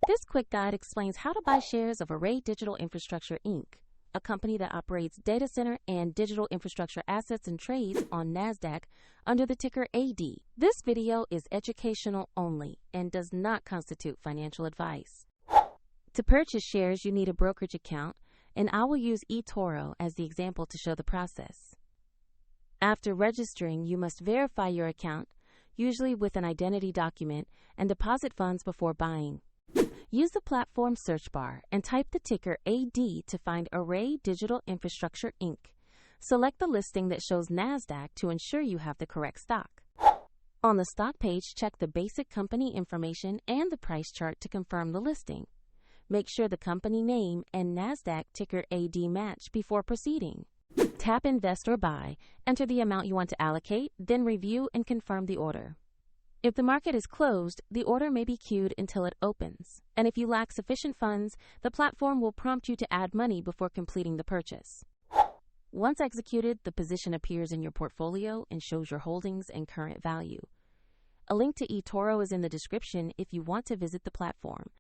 This quick guide explains how to buy shares of Array Digital Infrastructure, Inc., a company that operates data center and digital infrastructure assets and trades on NASDAQ under the ticker AD. This video is educational only and does not constitute financial advice. To purchase shares, you need a brokerage account, and I will use eToro as the example to show the process. After registering, you must verify your account, usually with an identity document, and deposit funds before buying. Use the platform search bar and type the ticker AD to find Array Digital Infrastructure, Inc. Select the listing that shows NASDAQ to ensure you have the correct stock. On the stock page, check the basic company information and the price chart to confirm the listing. Make sure the company name and NASDAQ ticker AD match before proceeding. Tap Invest or Buy, enter the amount you want to allocate, then review and confirm the order. If the market is closed, the order may be queued until it opens, and if you lack sufficient funds, the platform will prompt you to add money before completing the purchase. Once executed, the position appears in your portfolio and shows your holdings and current value. A link to eToro is in the description if you want to visit the platform.